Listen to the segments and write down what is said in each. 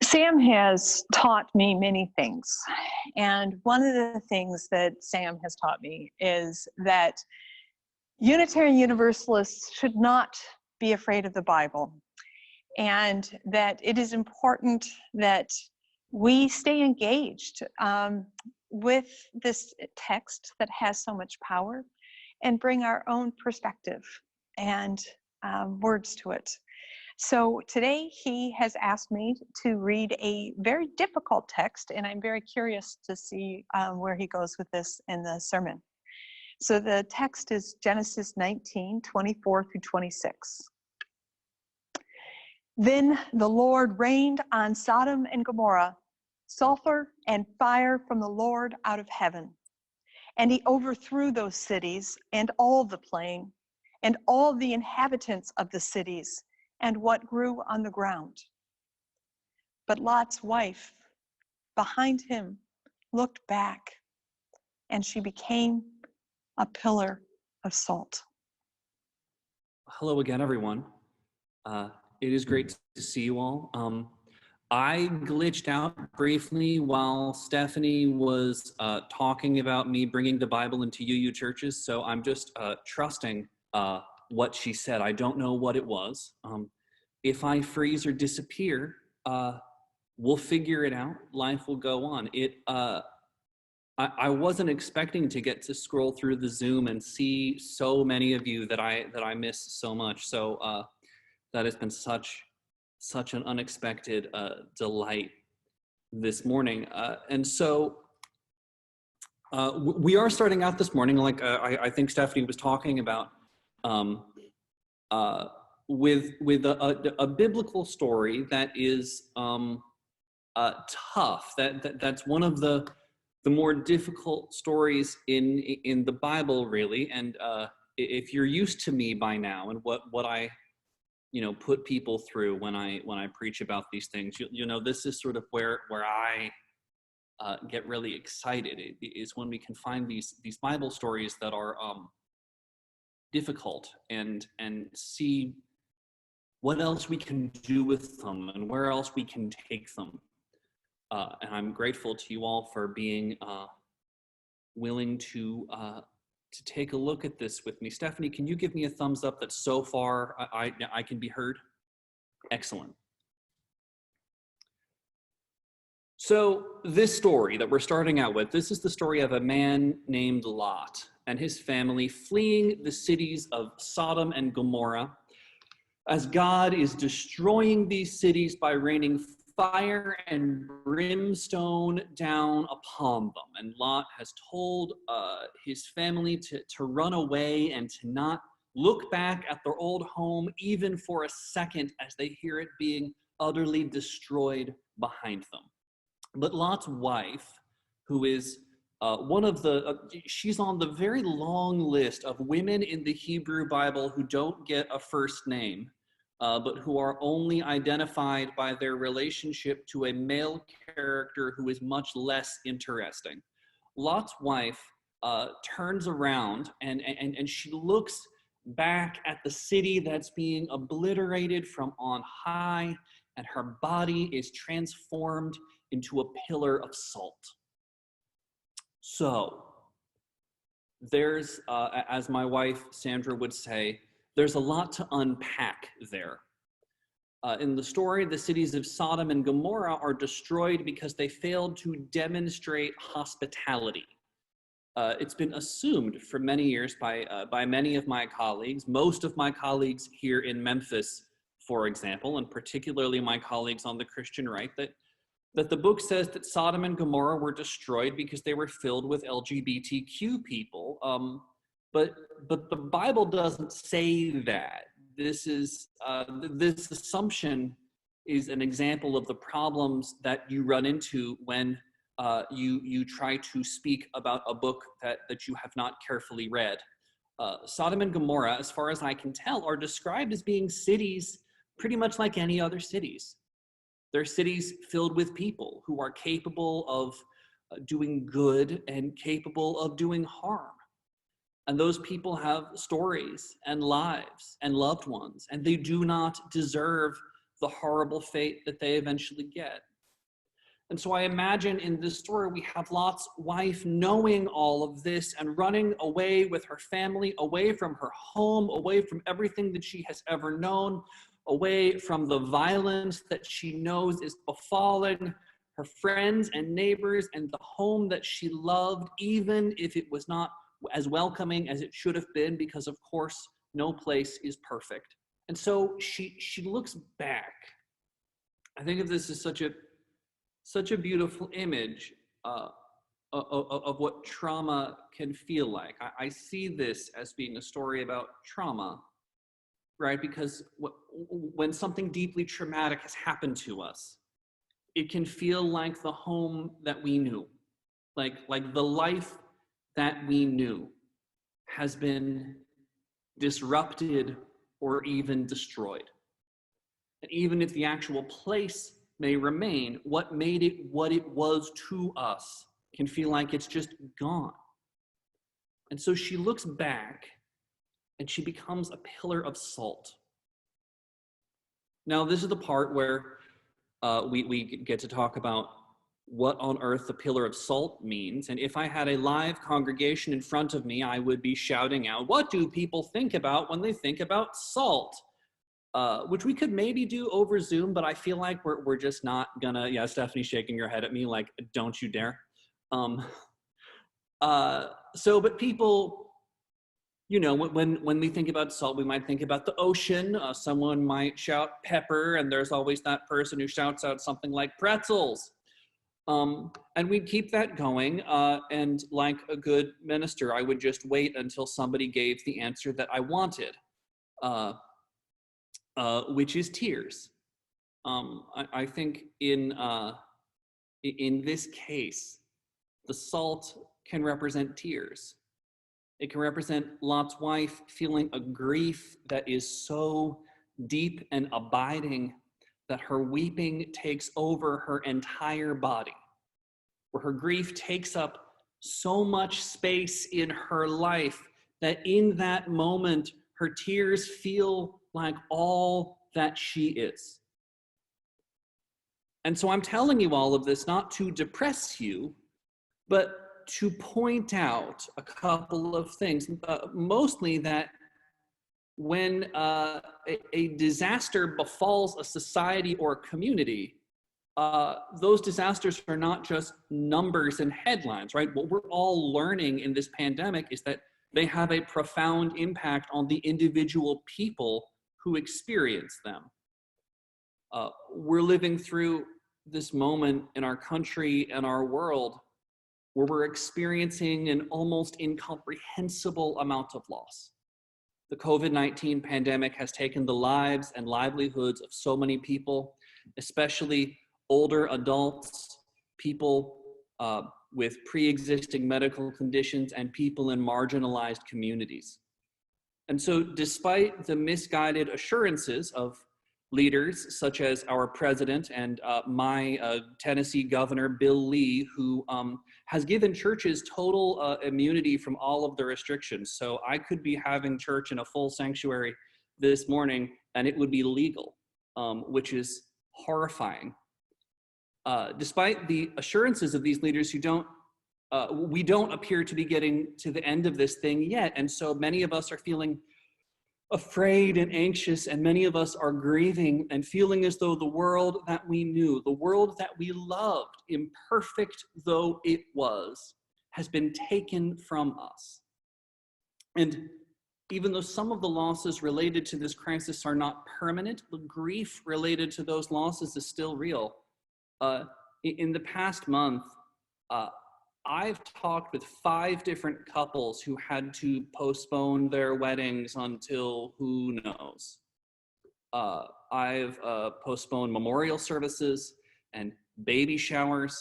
Sam has taught me many things. And one of the things that Sam has taught me is that Unitarian Universalists should not be afraid of the Bible, and that it is important that we stay engaged with this text that has so much power and bring our own perspective and words to it. So today he has asked me to read a very difficult text, and I'm very curious to see where he goes with this in the sermon. So the text is Genesis 19, 24 through 26. Then the Lord rained on Sodom and Gomorrah sulfur and fire from the Lord out of heaven. And he overthrew those cities and all the plain and all the inhabitants of the cities and what grew on the ground. But Lot's wife behind him looked back, and she became a pillar of salt. Hello again, everyone. It is great to see you all. I glitched out briefly while Stephanie was talking about me bringing the Bible into UU churches, so I'm just trusting what she said. I don't know what it was. If I freeze or disappear, we'll figure it out. Life will go on. I wasn't expecting to get to scroll through the Zoom and see so many of you that I miss so much. So that has been such an unexpected delight this morning. And so we are starting out this morning, like I think Stephanie was talking about, with a biblical story that is tough. That's one of the more difficult stories in the Bible, really. And if you're used to me by now and what I put people through when I preach about these things, you know this is sort of where I get really excited. It is when we can find these Bible stories that are difficult and see what else we can do with them and where else we can take them. And I'm grateful to you all for being willing to take a look at this with me. Stephanie, can you give me a thumbs up that so far I can be heard? Excellent. So this story that we're starting out with, this is the story of a man named Lot and his family fleeing the cities of Sodom and Gomorrah as God is destroying these cities by raining fire and brimstone down upon them. And Lot has told his family to run away and to not look back at their old home even for a second as they hear it being utterly destroyed behind them. But Lot's wife, who is one of she's on the very long list of women in the Hebrew Bible who don't get a first name, but who are only identified by their relationship to a male character who is much less interesting. Lot's wife turns around and she looks back at the city that's being obliterated from on high, and her body is transformed into a pillar of salt. So there's, as my wife Sandra would say, there's a lot to unpack there. In the story, the cities of Sodom and Gomorrah are destroyed because they failed to demonstrate hospitality. It's been assumed for many years by many of my colleagues, most of my colleagues here in Memphis, for example, and particularly my colleagues on the Christian right, that the book says that Sodom and Gomorrah were destroyed because they were filled with LGBTQ people. But the Bible doesn't say that. This assumption is an example of the problems that you run into when you try to speak about a book that you have not carefully read. Sodom and Gomorrah, as far as I can tell, are described as being cities pretty much like any other cities. They're cities filled with people who are capable of doing good and capable of doing harm. And those people have stories and lives and loved ones, and they do not deserve the horrible fate that they eventually get. And so I imagine in this story, we have Lot's wife knowing all of this and running away with her family, away from her home, away from everything that she has ever known, away from the violence that she knows is befalling her friends and neighbors and the home that she loved, even if it was not as welcoming as it should have been, because of course, no place is perfect. And so she looks back. I think of this as such a beautiful image of what trauma can feel like. I see this as being a story about trauma, right? Because when something deeply traumatic has happened to us, it can feel like the home that we knew, like the life that we knew has been disrupted or even destroyed. And even if the actual place may remain, what made it what it was to us can feel like it's just gone. And so she looks back and she becomes a pillar of salt. Now, this is the part where we get to talk about what on earth the pillar of salt means. And if I had a live congregation in front of me, I would be shouting out, what do people think about when they think about salt? Which we could maybe do over Zoom, but I feel like we're just not gonna, yeah, Stephanie's shaking her head at me like, don't you dare. But people, you know, when we think about salt, we might think about the ocean. Someone might shout pepper, and there's always that person who shouts out something like pretzels. And we'd keep that going, and like a good minister, I would just wait until somebody gave the answer that I wanted. Which is tears. I think in this case, the salt can represent tears. It can represent Lot's wife feeling a grief that is so deep and abiding that her weeping takes over her entire body, where her grief takes up so much space in her life that in that moment, her tears feel like all that she is. And so I'm telling you all of this not to depress you, but to point out a couple of things, mostly that when a disaster befalls a society or a community, those disasters are not just numbers and headlines, right? What we're all learning in this pandemic is that they have a profound impact on the individual people who experience them. We're living through this moment in our country and our world where we're experiencing an almost incomprehensible amount of loss. The COVID-19 pandemic has taken the lives and livelihoods of so many people, especially older adults, people with pre-existing medical conditions, and people in marginalized communities. And so despite the misguided assurances of leaders such as our president and my Tennessee governor, Bill Lee, who has given churches total immunity from all of the restrictions. So I could be having church in a full sanctuary this morning and it would be legal, which is horrifying. Despite the assurances of these leaders who we don't appear to be getting to the end of this thing yet. And so many of us are feeling afraid and anxious, and many of us are grieving and feeling as though the world that we knew, the world that we loved, imperfect though it was, has been taken from us. And even though some of the losses related to this crisis are not permanent, the grief related to those losses is still real. In the past month, I've talked with 5 different couples who had to postpone their weddings until who knows. I've postponed memorial services and baby showers.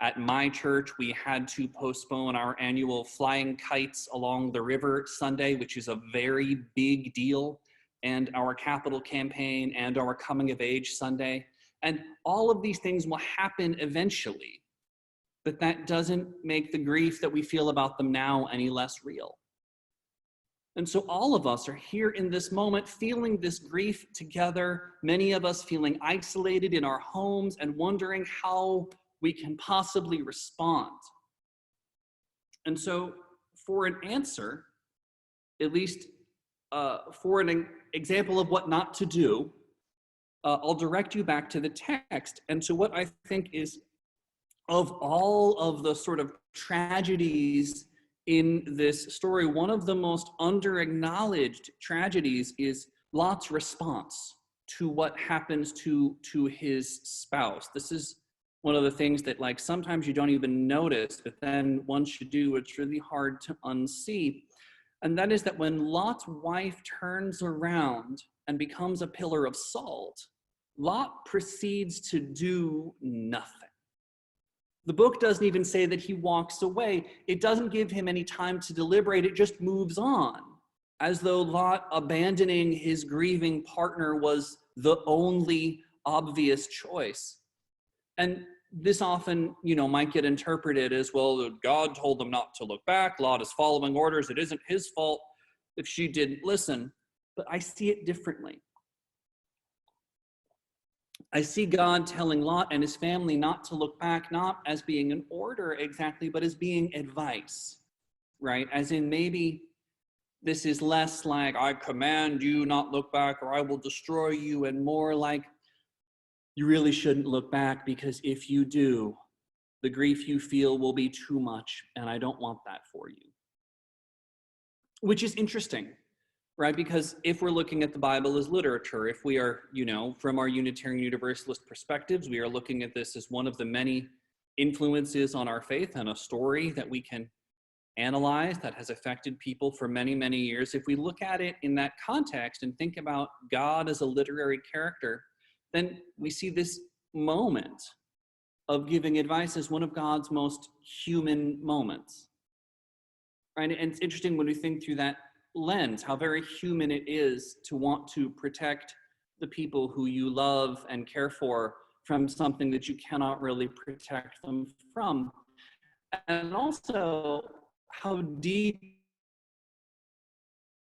At my church, we had to postpone our annual flying kites along the river Sunday, which is a very big deal, and our capital campaign and our coming of age Sunday. And all of these things will happen eventually, but that doesn't make the grief that we feel about them now any less real. And so all of us are here in this moment feeling this grief together, many of us feeling isolated in our homes and wondering how we can possibly respond. And so for an answer, at least for an example of what not to do, I'll direct you back to the text and to what I think is, of all of the sort of tragedies in this story, one of the most under-acknowledged tragedies is Lot's response to what happens to his spouse. This is one of the things that, like, sometimes you don't even notice, but then once you do, it's really hard to unsee. And that is that when Lot's wife turns around and becomes a pillar of salt, Lot proceeds to do nothing. The book doesn't even say that he walks away. It doesn't give him any time to deliberate. It just moves on, as though Lot abandoning his grieving partner was the only obvious choice. And this often, might get interpreted as, well, God told them not to look back. Lot is following orders. It isn't his fault if she didn't listen. But I see it differently. I see God telling Lot and his family not to look back, not as being an order exactly, but as being advice, right? As in, maybe this is less like, I command you not look back or I will destroy you, and more like, you really shouldn't look back, because if you do, the grief you feel will be too much, and I don't want that for you. Which is interesting, right? Because if we're looking at the Bible as literature, if we are, from our Unitarian Universalist perspectives, we are looking at this as one of the many influences on our faith and a story that we can analyze that has affected people for many, many years. If we look at it in that context and think about God as a literary character, then we see this moment of giving advice as one of God's most human moments, right? And it's interesting when we think through that lens, how very human it is to want to protect the people who you love and care for from something that you cannot really protect them from. And also how deep